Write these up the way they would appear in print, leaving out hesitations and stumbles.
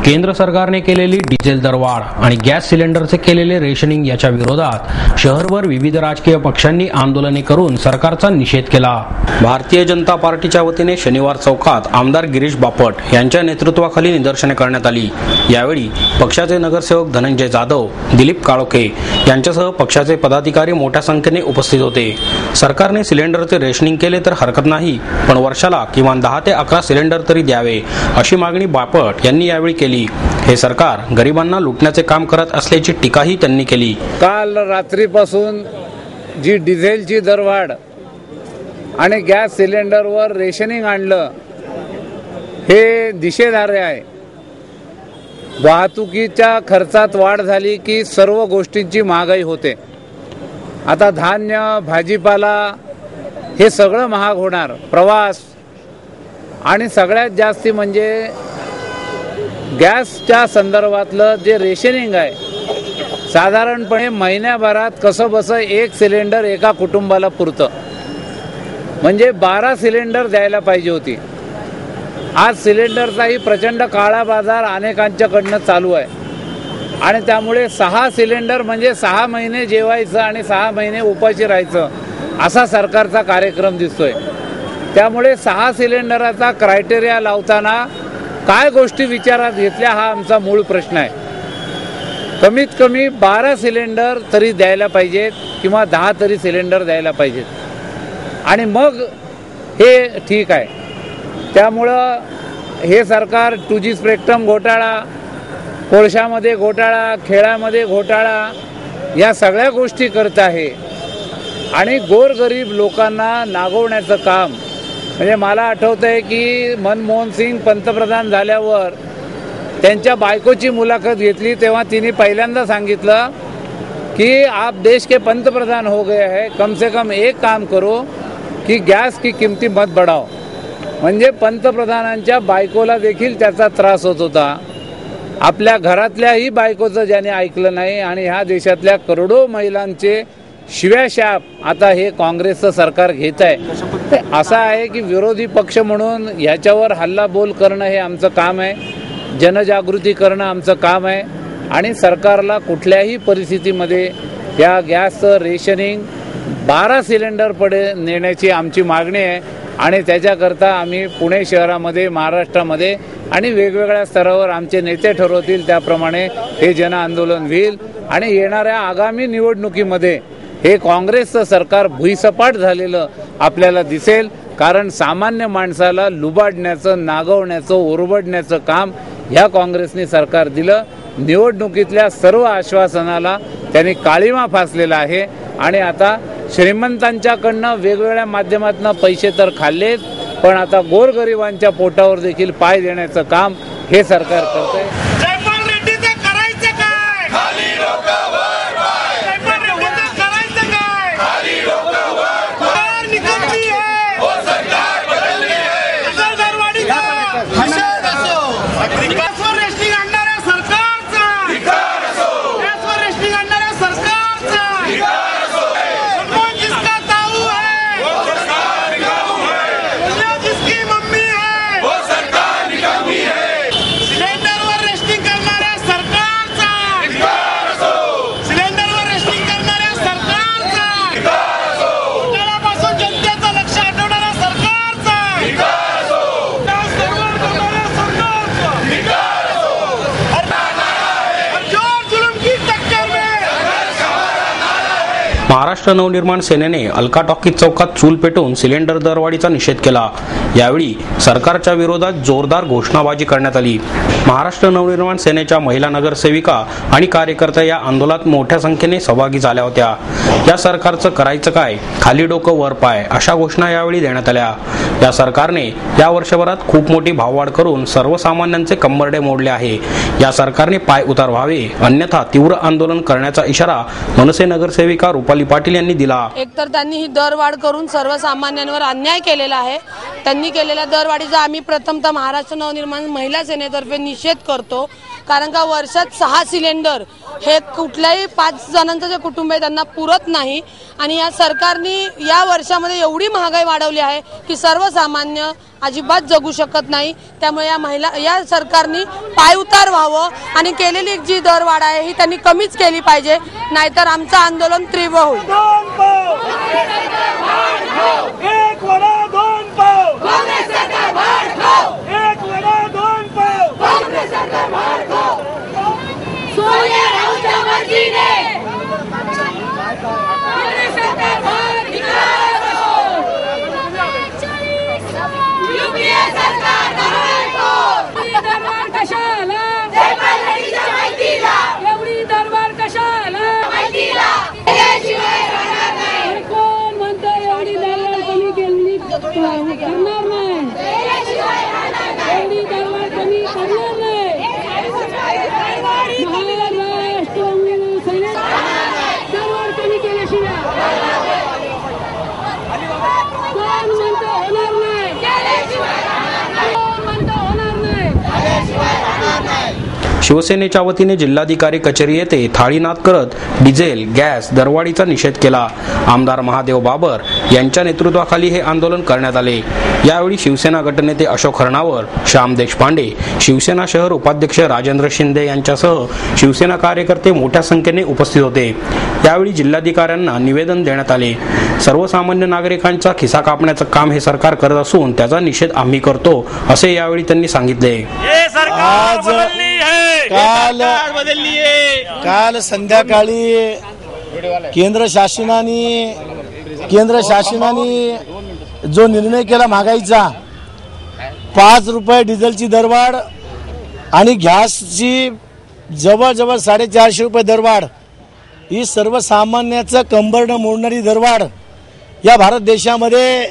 केंद्र सरकारने केलेली डिझेल दरवाढ आणि गॅस सिलेंडरचे केलेले रेशनिंग याच्या विरोधात शहरभर विविध राजकीय पक्षांनी आंदोलने करून सरकारचा निषेध केला। भारतीय जनता पार्टीच्या वतीने शनिवार चौकात आमदार गिरीश बापट यांच्या नेतृत्वाखाली निदर्शने करण्यात आली। यावेळी पक्षाचे नगरसेवक धनंजय जाधव, दिलीप काळोखे यांच्यासह पक्षाचे पदाधिकारी मोठ्या संख्येने उपस्थित होते। सरकारने सिलेंडरचे रेशनिंग केले तर हरकत नाही, पण वर्षाला किमान 10 ते 11 सिलेंडर तरी द्यावे अशी मागणी बापट यांनी यावेळी केली। हे सरकार गरिबांना लुटण्याचे काम करत असल्याची टीकाही त्यांनी केली। काल रात्रीपासून जी डिझेलची दरवाढ आणि गॅस सिलेंडरवर रेशनिंग आणलं हे दिशेधारे आहे। वाहतुकीच्या खर्चात वाढ झाली की सर्व गोष्टींची महागाई होते। आता धान्य, भाजीपाला हे सगळं महाग होणार, प्रवास आणि सगळ्यात जास्ती म्हणजे गॅसच्या संदर्भातलं जे रेशनिंग आहे साधारणपणे महिन्याभरात कसं बसं 1 सिलेंडर एका कुटुंबाला पुरतं, म्हणजे 12 सिलेंडर द्यायला पाहिजे होती। आज सिलेंडरचाही प्रचंड काळा बाजार अनेकांच्याकडनं चालू आहे आणि त्यामुळे 6 सिलेंडर म्हणजे 6 महिने जेवायचं आणि 6 महिने उपाशी राहायचं असा सरकारचा कार्यक्रम दिसतोय। त्यामुळे 6 सिलेंडराचा क्रायटेरिया लावताना काय गोष्टी विचारात घेतल्या हा आमचा मूळ प्रश्न आहे। कमीत कमी 12 सिलेंडर तरी द्यायला पाहिजेत किंवा 10 तरी सिलेंडर द्यायला पाहिजेत आणि मग हे ठीक आहे। त्यामुळं हे सरकार 2G स्पेक्ट्रम घोटाळा, कोळशामध्ये घोटाळा, खेळामध्ये घोटाळा या सगळ्या गोष्टी करत आहे आणि गोरगरीब लोकांना नागवण्याचं काम। म्हणजे मला आठवतंय की मनमोहन सिंग पंतप्रधान झाल्यावर त्यांच्या बायकोची मुलाखत घेतली तेव्हा तिने पहिल्यांदा सांगितलं की आप देश के पंतप्रधान हो गए हैं, कम से कम एक काम करो की गॅस की किमती मत बढ़ाओ। म्हणजे पंतप्रधानांच्या बायकोला देखील त्याचा त्रास होत होता। आपल्या घरातल्याही बायकोचं ज्याने ऐकलं नाही आणि ह्या देशातल्या करोडो महिलांचे शिव्याशाप आता हे काँग्रेसचं सरकार घेत आहे। असं आहे की विरोधी पक्ष म्हणून ह्याच्यावर हल्लाबोल करणं हे आमचं काम आहे, जनजागृती करणं आमचं काम आहे आणि सरकारला कुठल्याही परिस्थितीमध्ये या गॅसचं रेशनिंग 12 सिलेंडर नेण्याची आमची मागणी आहे आणि त्याच्याकरता आम्ही पुणे शहरामध्ये, महाराष्ट्रामध्ये आणि वेगवेगळ्या स्तरावर आमचे नेते ठरवतील त्याप्रमाणे हे जन आंदोलन होईल आणि येणाऱ्या आगामी निवडणुकीमध्ये हे काँग्रेसचं सरकार भुईसपाट झालेलं आपल्याला दिसेल, कारण सामान्य माणसाला लुबाडण्याचं, नागवण्याचं, ओरबडण्याचं काम ह्या काँग्रेसने सरकार दिलं। निवडणुकीतल्या सर्व आश्वासनाला त्यांनी काळीमा फासलेला आहे आणि आता श्रीमंतांच्याकडनं वेगवेगळ्या माध्यमातून पैसे तर खाल्लेत, पण आता गोरगरिबांच्या पोटावर देखील पाय देण्याचं काम हे सरकार करतंय। महाराष्ट्र नवनिर्माण सेनेने अलका टॉकीज चौकात चूल पेटवून सिलेंडर दरवाढीचा निषेध केला। यावेळी सरकारच्या विरोधात जोरदार घोषणाबाजी करण्यात आली। महाराष्ट्र नवनिर्माण सेनेच्या महिला नगरसेविका आणि कार्यकर्त्या या आंदोलनात मोठ्या संख्येने सहभागी झाल्या होत्या। या सरकारचं करायचं काय, खाली डोकं वर पाय अशा घोषणा यावेळी देण्यात आल्या। या सरकारने या वर्षभरात खूप मोठी भाववाढ करून सर्वसामान्यांचे कंबरडे मोडले आहे। या सरकारने पाय उतार व्हावे, अन्यथा तीव्र आंदोलन करण्याचा इशारा मनसे नगरसेविका रुपाली पाटील यांनी दिला। एकतर त्यांनी ही दरवाढ करून सर्वसामान्यांवर अन्याय केलेला आहे। त्यांनी केलेल्या दरवाढीचा आम्ही प्रथमतः महाराष्ट्र नवनिर्माण महिला सेनेतर्फे निषेध करतो, कारण का वर्षात 6 सिलेंडर हे कुठल्याही 5 जणांचं जे कुटुंब आहे त्यांना पुरत नाही आणि या सरकारने या वर्षामध्ये एवढी महागाई वाढवली आहे की सर्वसामान्य अजिबात जगू शकत नाही। त्यामुळे या सरकारने पायउतार व्हावं आणि केलेली जी दरवाढ आहे ही त्यांनी कमीच केली पाहिजे, नाहीतर आमचं आंदोलन तीव्र होईल। शिवसेनेच्या वतीने जिल्हाधिकारी कचेरी येथे थाळीनाद करत डिझेल गॅस दरवाढीचा निषेध केला। आमदार महादेव बाबर यांच्या नेतृत्वाखाली हे आंदोलन करण्यात आले। यावेळी शिवसेना गटनेते अशोक हरणावर, श्याम देशपांडे, शिवसेना शहर उपाध्यक्ष राजेंद्र शिंदे यांच्यासह शिवसेना कार्यकर्ते मोठ्या संख्येने उपस्थित होते। यावेळी जिल्हाधिकाऱ्यांना निवेदन देण्यात आले। सर्वसामान्य नागरिकांचा खिसा कापण्याचं काम हे सरकार करत असून त्याचा निषेध आम्ही करतो, असे यावेळी त्यांनी सांगितले। काल संध्याकाळी केंद्र शासनाने जो निर्णय केला महागाईचा, 5 रुपये डिझेलची दरवाढ आणि गॅसची जवळजवळ 450 रुपये दरवाढ, ही सर्वसामान्याचं कंबरडं मोडणारी दरवाढ या भारत देशामध्ये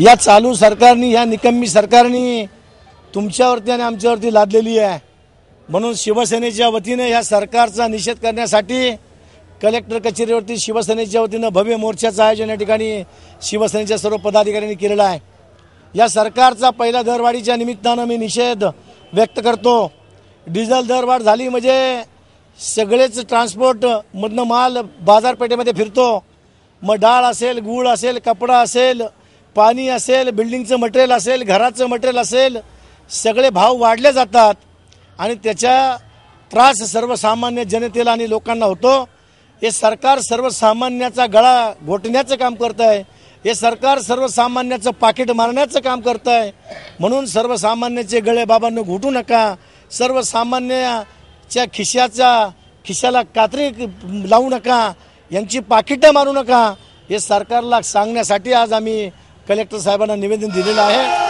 या चालू सरकारने, या निकम्मी सरकारने तुमच्यावरती आणि आमच्यावरती लादलेली आहे। म्हणून शिवसेनेच्या वतीने या सरकारचा निषेध करण्यासाठी कलेक्टर कचेरीवरती शिवसेनेच्या वतीनं भव्य मोर्चाचं आयोजन या ठिकाणी शिवसेनेच्या सर्व पदाधिकाऱ्यांनी केलेलं आहे। या सरकारचा पहिल्या दरवाढीच्या निमित्तानं मी निषेध व्यक्त करतो। डिझेल दरवाढ झाली म्हणजे सगळेच ट्रान्सपोर्टमधनं माल बाजारपेठेमध्ये फिरतो, मग डाळ असेल, गूळ असेल, कपडा असेल, पाणी असेल, बिल्डिंगचं मटेरियल असेल, घराचं मटेरियल असेल, सगळे भाव वाढले जातात आणि त्याचा त्रास सर्वसामान्य जनतेला आणि लोकांना होतो। हे सरकार सर्वसामान्याचा गळा घोटण्याचं काम करत आहे, हे सरकार सर्वसामान्याचं पाकिट मारण्याचं काम करत आहे। म्हणून सर्वसामान्याचे गळे बाबांनो घोटू नका, सर्वसामान्याच्या खिशाला कात्री लावू नका, यांची पाकिटं मारू नका, हे सरकारला सांगण्यासाठी आज आम्ही कलेक्टर साहेबांना निवेदन दिलेलं आहे।